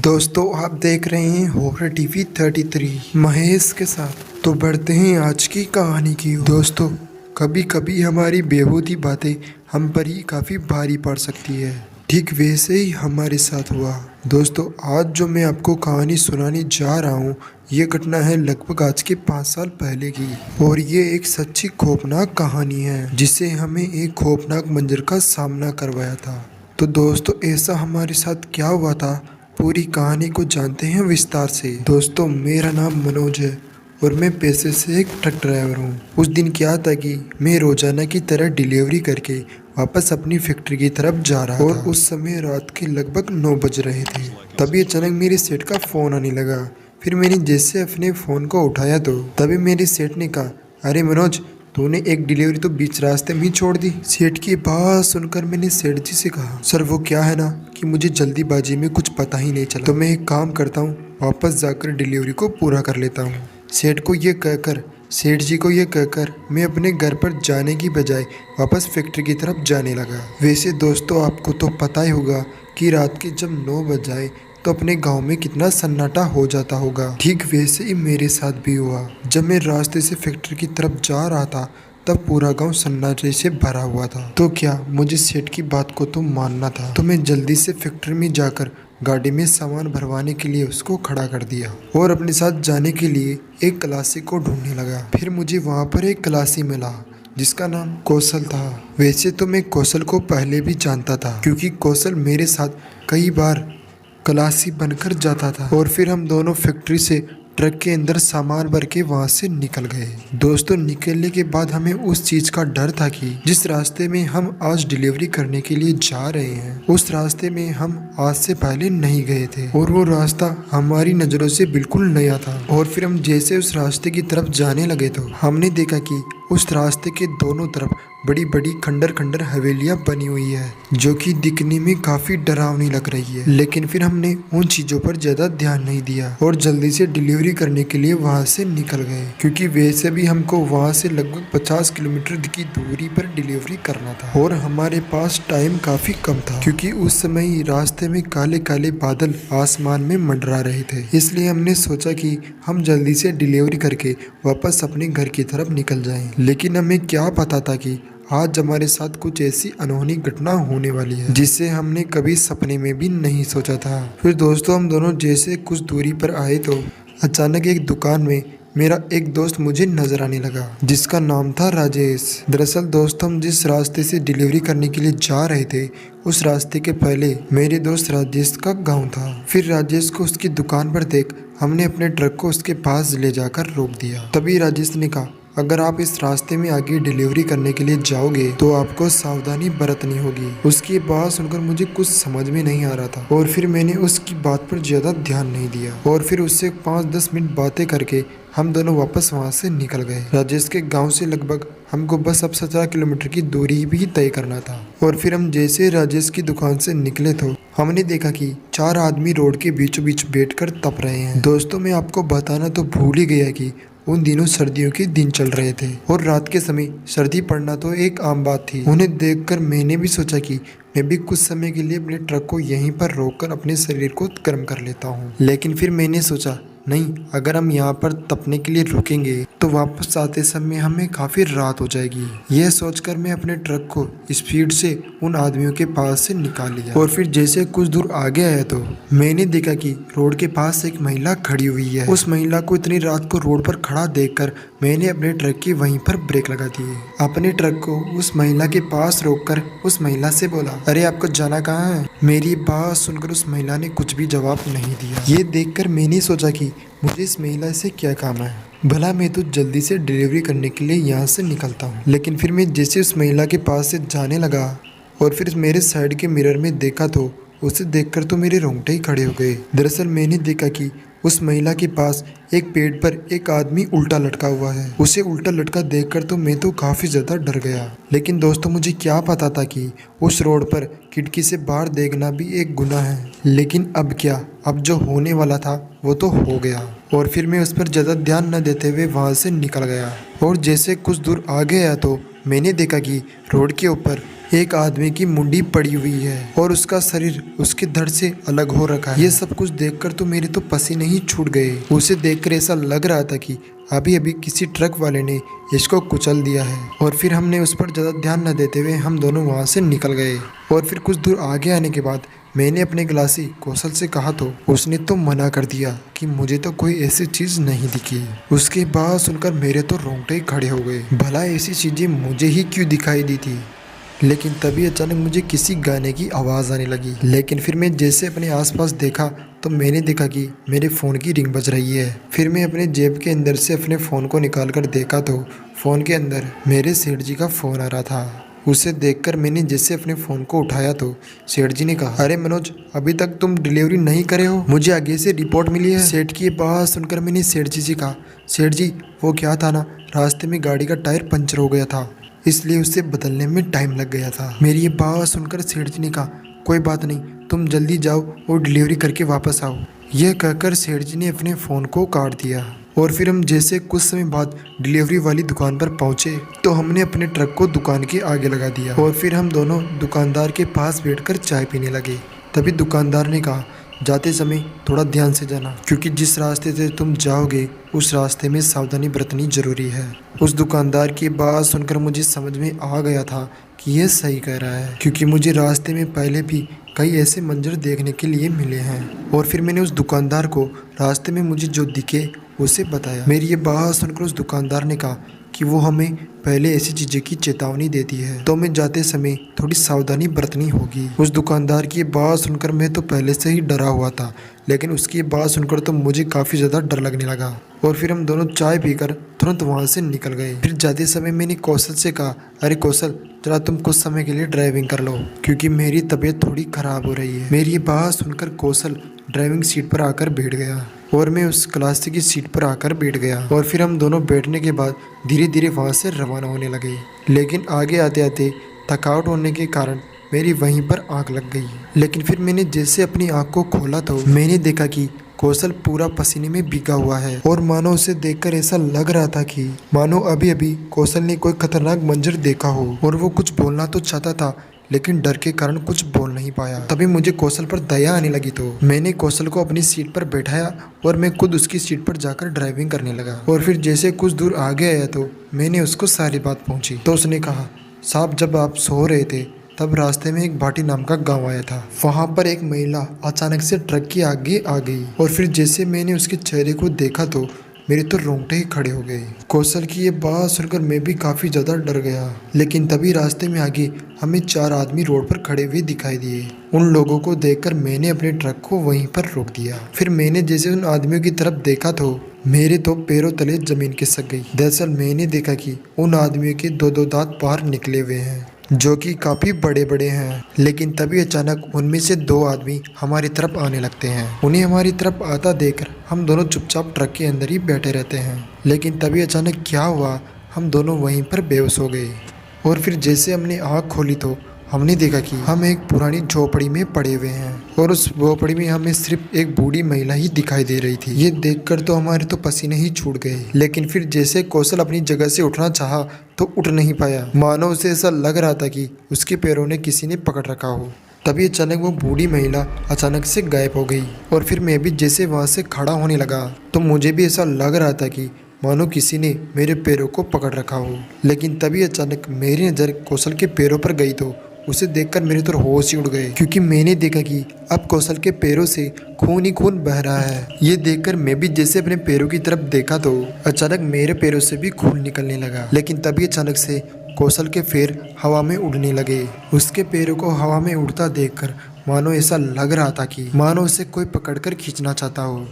दोस्तों आप देख रहे हैं हॉरर टीवी 33 महेश के साथ। तो बढ़ते हैं आज की कहानी की ओर। दोस्तों कभी कभी हमारी बेहूदी बातें हम पर ही काफ़ी भारी पड़ सकती है। ठीक वैसे ही हमारे साथ हुआ। दोस्तों आज जो मैं आपको कहानी सुनाने जा रहा हूँ ये घटना है लगभग आज के 5 साल पहले की, और ये एक सच्ची खौफनाक कहानी है जिससे हमें एक खौफनाक मंजर का सामना करवाया था। तो दोस्तों ऐसा हमारे साथ क्या हुआ था, पूरी कहानी को जानते हैं विस्तार से। दोस्तों मेरा नाम मनोज है और मैं पेशे से एक ट्रक ड्राइवर हूँ। उस दिन क्या था कि मैं रोजाना की तरह डिलीवरी करके वापस अपनी फैक्ट्री की तरफ जा रहा था और उस समय रात के लगभग 9 बज रहे थे। तभी अचानक मेरे सेठ का फ़ोन आने लगा। फिर मैंने जैसे अपने फ़ोन को उठाया तो तभी मेरे सेठ ने कहा, अरे मनोज तूने एक डिलीवरी तो बीच रास्ते में ही छोड़ दी। सेठ की बात सुनकर मैंने सेठ जी से कहा, सर वो क्या है ना कि मुझे जल्दीबाजी में कुछ पता ही नहीं चला, तो मैं एक काम करता हूँ वापस जाकर डिलीवरी को पूरा कर लेता हूँ। सेठ जी को ये कहकर मैं अपने घर पर जाने की बजाय वापस फैक्ट्री की तरफ जाने लगा। वैसे दोस्तों आपको तो पता ही होगा कि रात के जब 9 बज जाए तो अपने गांव में कितना सन्नाटा हो जाता होगा। ठीक वैसे ही मेरे साथ भी हुआ। जब मैं रास्ते से फैक्ट्री की तरफ जा रहा था तब पूरा गांव सन्नाटे से भरा हुआ था। तो क्या मुझे सेठ की बात को तो मानना था, तो मैं जल्दी से फैक्ट्री में जाकर गाड़ी में सामान भरवाने के लिए उसको खड़ा कर दिया और अपने साथ जाने के लिए एक खलासी को ढूंढने लगा। फिर मुझे वहाँ पर एक खलासी मिला जिसका नाम कौशल था। वैसे तो मैं कौशल को पहले भी जानता था क्योंकि कौशल मेरे साथ कई बार खलासी बनकर जाता था और फिर हम दोनों फैक्ट्री से ट्रक के अंदर सामान भर के वहाँ से निकल गए। दोस्तों निकलने के बाद हमें उस चीज का डर था कि जिस रास्ते में हम आज डिलीवरी करने के लिए जा रहे हैं उस रास्ते में हम आज से पहले नहीं गए थे और वो रास्ता हमारी नजरों से बिल्कुल नया था। और फिर हम जैसे उस रास्ते की तरफ जाने लगे तो हमने देखा कि उस रास्ते के दोनों तरफ बड़ी बड़ी खंडर खंडर हवेलियां बनी हुई है जो कि दिखने में काफी डरावनी लग रही है। लेकिन फिर हमने उन चीजों पर ज्यादा ध्यान नहीं दिया और जल्दी से डिलीवरी करने के लिए वहां से निकल गए क्योंकि वैसे भी हमको वहां से लगभग 50 किलोमीटर की दूरी पर डिलीवरी करना था और हमारे पास टाइम काफी कम था क्योंकि उस समय ही रास्ते में काले काले बादल आसमान में मंडरा रहे थे। इसलिए हमने सोचा कि हम जल्दी से डिलीवरी करके वापस अपने घर की तरफ निकल जाएं। लेकिन हमें क्या पता था कि आज हमारे साथ कुछ ऐसी अनहोनी घटना होने वाली है जिसे हमने कभी सपने में भी नहीं सोचा था। फिर दोस्तों हम दोनों जैसे कुछ दूरी पर आए तो अचानक एक दुकान में मेरा एक दोस्त मुझे नजर आने लगा जिसका नाम था राजेश। दरअसल दोस्त हम जिस रास्ते से डिलीवरी करने के लिए जा रहे थे उस रास्ते के पहले मेरे दोस्त राजेश का गांव था। फिर राजेश को उसकी दुकान पर देख हमने अपने ट्रक को उसके पास ले जाकर रोक दिया। तभी राजेश ने कहा, अगर आप इस रास्ते में आगे डिलीवरी करने के लिए जाओगे तो आपको सावधानी बरतनी होगी। उसकी बात सुनकर मुझे कुछ समझ में नहीं आ रहा था और फिर मैंने उसकी बात पर ज्यादा ध्यान नहीं दिया और फिर उससे 5-10 मिनट बातें करके हम दोनों वापस वहां से निकल गए। राजेश के गांव से लगभग हमको बस अब 17 किलोमीटर की दूरी भी तय करना था। और फिर हम जैसे राजेश की दुकान से निकले तो हमने देखा कि 4 आदमी रोड के बीचों बीच बैठकर तप रहे हैं। दोस्तों मैं आपको बताना तो भूल ही गया कि उन दिनों सर्दियों के दिन चल रहे थे और रात के समय सर्दी पड़ना तो एक आम बात थी। उन्हें देखकर मैंने भी सोचा कि मैं भी कुछ समय के लिए अपने ट्रक को यहीं पर रोककर अपने शरीर को गर्म कर लेता हूँ। लेकिन फिर मैंने सोचा नहीं, अगर हम यहाँ पर तपने के लिए रुकेंगे तो वापस आते समय हमें काफी रात हो जाएगी। यह सोचकर मैं अपने ट्रक को स्पीड से उन आदमियों के पास से निकाल लिया और फिर जैसे कुछ दूर आगे आया तो मैंने देखा कि रोड के पास एक महिला खड़ी हुई है। उस महिला को इतनी रात को रोड पर खड़ा देखकर मैंने अपने ट्रक की वहीं पर ब्रेक लगा दिए। अपने ट्रक को उस महिला के पास रोककर उस महिला से बोला, अरे आपको जाना कहाँ है? मेरी बात सुनकर उस महिला ने कुछ भी जवाब नहीं दिया। ये देखकर मैंने सोचा कि मुझे इस महिला से क्या काम है, भला मैं तो जल्दी से डिलीवरी करने के लिए यहाँ से निकलता हूँ। लेकिन फिर मैं जैसे उस महिला के पास से जाने लगा और फिर मेरे साइड के मिरर में देखा तो उसे देखकर तो मेरे रोंगटे ही खड़े हो गए। दरअसल मैंने देखा कि उस महिला के पास एक पेड़ पर एक आदमी उल्टा लटका हुआ है। उसे उल्टा लटका देखकर तो मैं तो काफी ज्यादा डर गया। लेकिन दोस्तों मुझे क्या पता था कि उस रोड पर खिड़की से बाहर देखना भी एक गुनाह है। लेकिन अब क्या, अब जो होने वाला था वो तो हो गया और फिर मैं उस पर ज्यादा ध्यान न देते हुए वहां से निकल गया। और जैसे कुछ दूर आगे आया तो मैंने देखा कि रोड के ऊपर एक आदमी की मुंडी पड़ी हुई है और उसका शरीर उसके धड़ से अलग हो रखा है। ये सब कुछ देखकर तो मेरे तो पसीने ही छूट गए। उसे देखकर ऐसा लग रहा था कि अभी अभी किसी ट्रक वाले ने इसको कुचल दिया है। और फिर हमने उस पर ज़्यादा ध्यान न देते हुए हम दोनों वहाँ से निकल गए। और फिर कुछ दूर आगे आने के बाद मैंने अपने गिलासी कौशल से कहा तो उसने तो मना कर दिया कि मुझे तो कोई ऐसी चीज़ नहीं दिखी। उसके बाद सुनकर मेरे तो रोंगटे खड़े हो गए। भला ऐसी चीज़ें मुझे ही क्यों दिखाई दी थी। लेकिन तभी अचानक मुझे किसी गाने की आवाज़ आने लगी। लेकिन फिर मैं जैसे अपने आसपास देखा तो मैंने देखा कि मेरे फ़ोन की रिंग बज रही है। फिर मैं अपने जेब के अंदर से अपने फ़ोन को निकाल कर देखा तो फ़ोन के अंदर मेरे सेठ जी का फ़ोन आ रहा था। उसे देखकर मैंने जैसे अपने फ़ोन को उठाया तो सेठ जी ने कहा, अरे मनोज, अभी तक तुम डिलीवरी नहीं करे हो, मुझे आगे से रिपोर्ट मिली है। सेठ की बात सुनकर मैंने सेठ जी से कहा, सेठ जी वो क्या था ना, रास्ते में गाड़ी का टायर पंचर हो गया था, इसलिए उसे बदलने में टाइम लग गया था। मेरी ये बात सुनकर सेठ जी ने कहा, कोई बात नहीं, तुम जल्दी जाओ और डिलीवरी करके वापस आओ। यह कहकर सेठ जी ने अपने फ़ोन को काट दिया। और फिर हम जैसे कुछ समय बाद डिलीवरी वाली दुकान पर पहुंचे तो हमने अपने ट्रक को दुकान के आगे लगा दिया और फिर हम दोनों दुकानदार के पास बैठकर चाय पीने लगे। तभी दुकानदार ने कहा, जाते समय थोड़ा ध्यान से जाना, क्योंकि जिस रास्ते से तुम जाओगे उस रास्ते में सावधानी बरतनी जरूरी है। उस दुकानदार की बात सुनकर मुझे समझ में आ गया था कि यह सही कह रहा है, क्योंकि मुझे रास्ते में पहले भी कई ऐसे मंजर देखने के लिए मिले हैं। और फिर मैंने उस दुकानदार को रास्ते में मुझे जो दिखे उसे बताया। मेरी ये बात सुनकर उस दुकानदार ने कहा कि वो हमें पहले ऐसी चीज़ें की चेतावनी देती है, तो हमें जाते समय थोड़ी सावधानी बरतनी होगी। उस दुकानदार की बात सुनकर मैं तो पहले से ही डरा हुआ था, लेकिन उसकी बात सुनकर तो मुझे काफ़ी ज़्यादा डर लगने लगा। और फिर हम दोनों चाय पीकर तुरंत वहाँ से निकल गए। फिर जाते समय मैंने कौशल से कहा, अरे कौशल, जरा तुम कुछ समय के लिए ड्राइविंग कर लो, क्योंकि मेरी तबीयत थोड़ी ख़राब हो रही है। मेरी ये बात सुनकर कौशल ड्राइविंग सीट पर आकर बैठ गया और मैं उस क्लास की सीट पर आकर बैठ गया। और फिर हम दोनों बैठने के बाद धीरे धीरे वहाँ से रवाना होने लगे। लेकिन आगे आते आते थकावट होने के कारण मेरी वहीं पर आँख लग गई। लेकिन फिर मैंने जैसे अपनी आँख को खोला तो मैंने देखा कि कौशल पूरा पसीने में भीगा हुआ है और मानो उसे देखकर ऐसा लग रहा था कि मानो अभी अभी कौशल ने कोई खतरनाक मंजर देखा हो। और वो कुछ बोलना तो चाहता था, लेकिन डर के कारण कुछ बोल नहीं पाया। तभी मुझे कौशल पर दया आने लगी तो मैंने कौशल को अपनी सीट पर बैठाया और मैं खुद उसकी सीट पर जाकर ड्राइविंग करने लगा। और फिर जैसे कुछ दूर आगे आया तो मैंने उसको सारी बात पहुंची तो उसने कहा, साहब, जब आप सो रहे थे तब रास्ते में एक भाटी नाम का गांव आया था। वहां पर एक महिला अचानक से ट्रक के आगे आ गई और फिर जैसे मैंने उसके चेहरे को देखा तो मेरे तो रोंगटे ही खड़े हो गए। कौशल की ये बात सुनकर मैं भी काफ़ी ज़्यादा डर गया। लेकिन तभी रास्ते में आगे हमें 4 आदमी रोड पर खड़े हुए दिखाई दिए। उन लोगों को देखकर मैंने अपने ट्रक को वहीं पर रोक दिया। फिर मैंने जैसे उन आदमियों की तरफ देखा तो मेरे तो पैरों तले जमीन खिसक गई। दरअसल मैंने देखा कि उन आदमियों के 2-2 दांत बाहर निकले हुए हैं, जो कि काफ़ी बड़े बड़े हैं। लेकिन तभी अचानक उनमें से 2 आदमी हमारी तरफ आने लगते हैं। उन्हें हमारी तरफ आता देखकर हम दोनों चुपचाप ट्रक के अंदर ही बैठे रहते हैं। लेकिन तभी अचानक क्या हुआ, हम दोनों वहीं पर बेहोश हो गए। और फिर जैसे हमने आँख खोली तो हमने देखा कि हम एक पुरानी झोपड़ी में पड़े हुए हैं और उस झोपड़ी में हमें सिर्फ एक बूढ़ी महिला ही दिखाई दे रही थी। ये देखकर तो हमारे तो पसीने ही छूट गए। लेकिन फिर जैसे कौशल अपनी जगह से उठना चाहा तो उठ नहीं पाया, मानो उसे ऐसा लग रहा था कि उसके पैरों ने किसी ने पकड़ रखा हो। तभी अचानक वो बूढ़ी महिला अचानक से गायब हो गई। और फिर मैं भी जैसे वहाँ से खड़ा होने लगा तो मुझे भी ऐसा लग रहा था कि मानो किसी ने मेरे पैरों को पकड़ रखा हो। लेकिन तभी अचानक मेरी नज़र कौशल के पैरों पर गई तो उसे देखकर मेरे तो होश ही उड़ गए, क्योंकि मैंने देखा कि अब कौशल के पैरों से खून ही खून बह रहा है। ये देखकर मैं भी जैसे अपने पैरों की तरफ देखा तो अचानक मेरे पैरों से भी खून निकलने लगा। लेकिन तभी अचानक से कौशल के पैर हवा में उड़ने लगे। उसके पैरों को हवा में उड़ता देखकर मानो ऐसा लग रहा था कि मानो उसे कोई पकड़कर खींचना चाहता हो।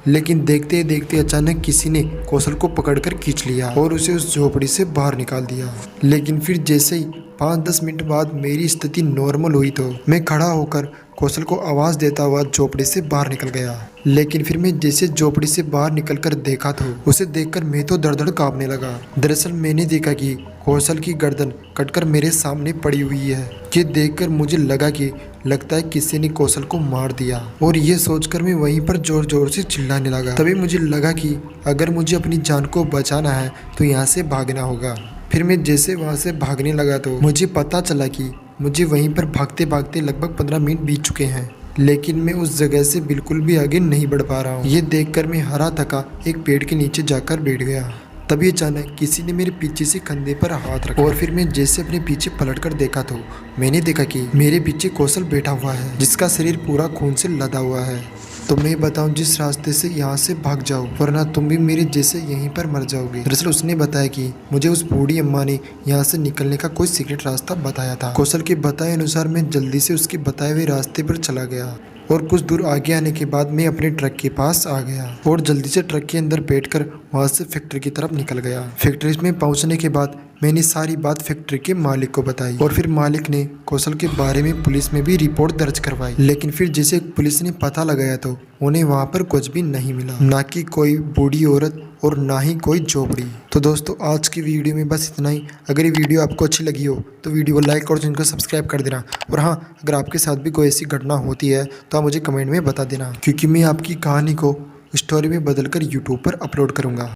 लेकिन देखते देखते अचानक किसी ने कौशल को पकड़कर खींच लिया और उसे उस झोपड़ी से बाहर निकाल दिया। लेकिन फिर जैसे ही 5-10 मिनट बाद मेरी स्थिति नॉर्मल हुई तो मैं खड़ा होकर कौशल को आवाज़ देता हुआ झोपड़ी से बाहर निकल गया। लेकिन फिर मैं जैसे झोपड़ी से बाहर निकलकर देखा तो उसे देखकर मैं तो दर दर कांपने लगा। दरअसल मैंने देखा कि कौशल की गर्दन कटकर मेरे सामने पड़ी हुई है। ये देखकर मुझे लगा कि लगता है किसी ने कौशल को मार दिया, और ये सोचकर मैं वहीं पर जोर जोर से चिल्लाने लगा। तभी मुझे लगा कि अगर मुझे अपनी जान को बचाना है तो यहाँ से भागना होगा। फिर मैं जैसे वहाँ से भागने लगा तो मुझे पता चला कि मुझे वहीं पर भागते भागते लगभग 15 मिनट बीत चुके हैं, लेकिन मैं उस जगह से बिल्कुल भी आगे नहीं बढ़ पा रहा हूँ। ये देखकर मैं हरा थका एक पेड़ के नीचे जाकर बैठ गया। तभी अचानक किसी ने मेरे पीछे से कंधे पर हाथ रखा और फिर मैं जैसे अपने पीछे पलटकर देखा तो मैंने देखा कि मेरे पीछे कौशल बैठा हुआ है, जिसका शरीर पूरा खून से लदा हुआ है। तो मैं बताऊं, जिस रास्ते से यहाँ से भाग जाओ वरना तुम भी मेरे जैसे यहीं पर मर जाओगे। दरअसल उसने बताया कि मुझे उस बूढ़ी अम्मा ने यहाँ से निकलने का कोई सीक्रेट रास्ता बताया था। कौशल के बताए अनुसार मैं जल्दी से उसके बताए हुए रास्ते पर चला गया और कुछ दूर आगे आने के बाद मैं अपने ट्रक के पास आ गया और जल्दी से ट्रक के अंदर बैठकर वहां से फैक्ट्री की तरफ निकल गया। फैक्ट्री में पहुंचने के बाद मैंने सारी बात फैक्ट्री के मालिक को बताई और फिर मालिक ने कौशल के बारे में पुलिस में भी रिपोर्ट दर्ज करवाई। लेकिन फिर जैसे पुलिस ने पता लगाया तो उन्हें वहां पर कुछ भी नहीं मिला, ना कि कोई बूढ़ी औरत और ना ही कोई झोपड़ी। तो दोस्तों आज की वीडियो में बस इतना ही। अगर ये वीडियो आपको अच्छी लगी हो तो वीडियो को लाइक और चैनल को सब्सक्राइब कर देना। और हाँ, अगर आपके साथ भी कोई ऐसी घटना होती है तो आप मुझे कमेंट में बता देना, क्योंकि मैं आपकी कहानी को स्टोरी में बदलकर यूट्यूब पर अपलोड करूँगा।